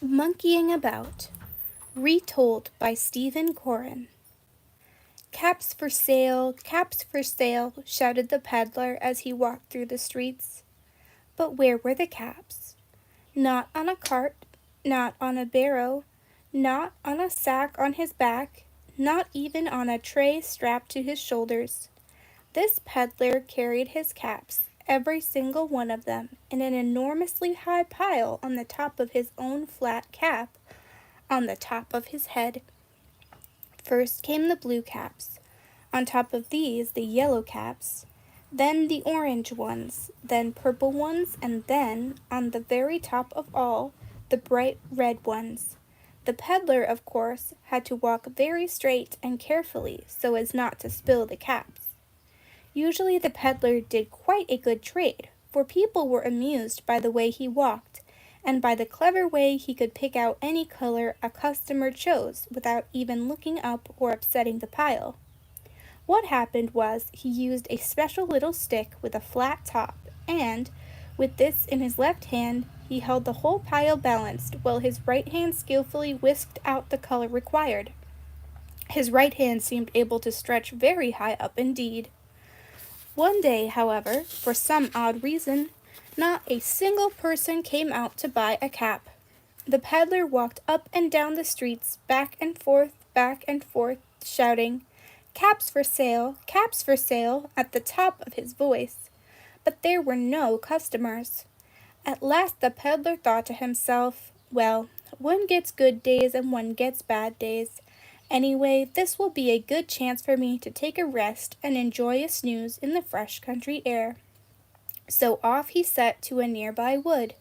Monkeying About, Retold by Stephen Corrin. Caps for sale, shouted the peddler as he walked through the streets. But where were the caps? Not on a cart, not on a barrow, not on a sack on his back, not even on a tray strapped to his shoulders. This peddler carried his caps, every single one of them, in an enormously high pile on the top of his own flat cap, on the top of his head. First came the blue caps, on top of these the yellow caps, then the orange ones, then purple ones, and then, on the very top of all, the bright red ones. The peddler, of course, had to walk very straight and carefully so as not to spill the caps. Usually the peddler did quite a good trade, for people were amused by the way he walked, and by the clever way he could pick out any color a customer chose without even looking up or upsetting the pile. What happened was he used a special little stick with a flat top, and, with this in his left hand, he held the whole pile balanced while his right hand skillfully whisked out the color required. His right hand seemed able to stretch very high up indeed. One day, however, for some odd reason, not a single person came out to buy a cap. The peddler walked up and down the streets, back and forth, shouting, caps for sale, at the top of his voice. But there were no customers. At last the peddler thought to himself, well, one gets good days and one gets bad days. Anyway, this will be a good chance for me to take a rest and enjoy a snooze in the fresh country air. So off he set to a nearby wood.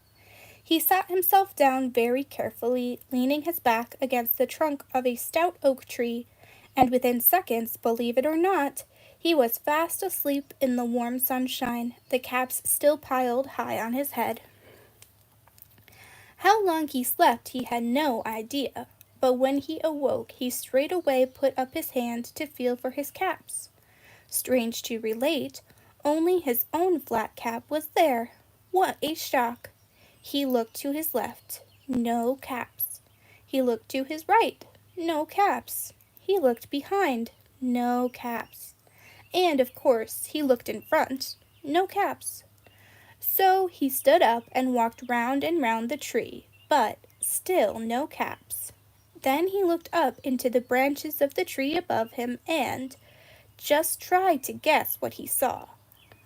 He sat himself down very carefully, leaning his back against the trunk of a stout oak tree, and within seconds, believe it or not, he was fast asleep in the warm sunshine, the caps still piled high on his head. How long he slept he had no idea, but when he awoke he straightway put up his hand to feel for his caps. Strange to relate, only his own flat cap was there. What a shock! He looked to his left, no caps. He looked to his right, no caps. He looked behind, no caps. And, of course, he looked in front, no caps. So he stood up and walked round and round the tree, but still no caps. Then he looked up into the branches of the tree above him and just try to guess what he saw.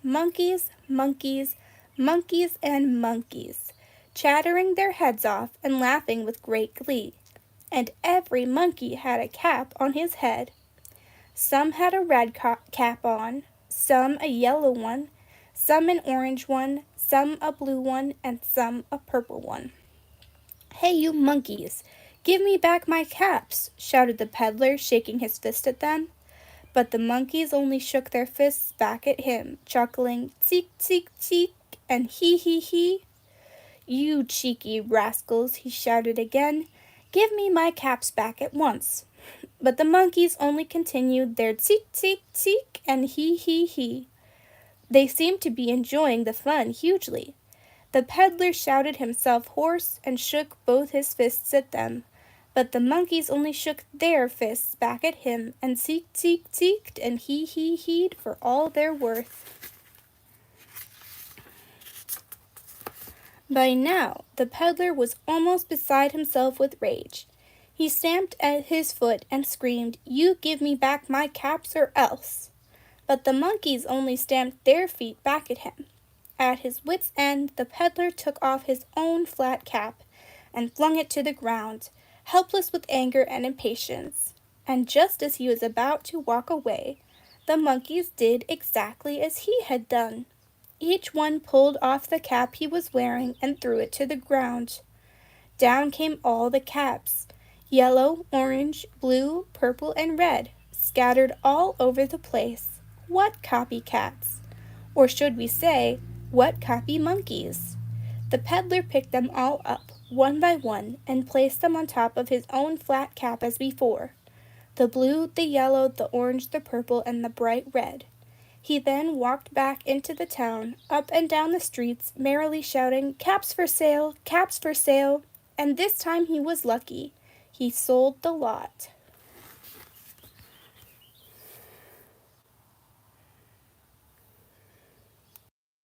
Monkeys, monkeys, monkeys and monkeys, chattering their heads off and laughing with great glee. And every monkey had a cap on his head. Some had a red cap on, some a yellow one, some an orange one, some a blue one, and some a purple one. Hey, you monkeys! Give me back my caps, shouted the peddler, shaking his fist at them. But the monkeys only shook their fists back at him, chuckling, "Tseek, tseek, tseek," and "He." You cheeky rascals, he shouted again, give me my caps back at once. But the monkeys only continued their "Tseek, tseek, tseek," and he. They seemed to be enjoying the fun hugely. The peddler shouted himself hoarse and shook both his fists at them. But the monkeys only shook their fists back at him and tseeked and he'd for all their worth. By now, the peddler was almost beside himself with rage. He stamped at his foot and screamed, "You give me back my caps or else!" But the monkeys only stamped their feet back at him. At his wits' end, the peddler took off his own flat cap and flung it to the ground, helpless with anger and impatience. And just as he was about to walk away, the monkeys did exactly as he had done. Each one pulled off the cap he was wearing and threw it to the ground. Down came all the caps, yellow, orange, blue, purple, and red, scattered all over the place. What copycats! Or should we say, what copy monkeys? The peddler picked them all up, one by one, and placed them on top of his own flat cap as before. The blue, the yellow, the orange, the purple, and the bright red. He then walked back into the town, up and down the streets, merrily shouting, caps for sale, And this time he was lucky. He sold the lot.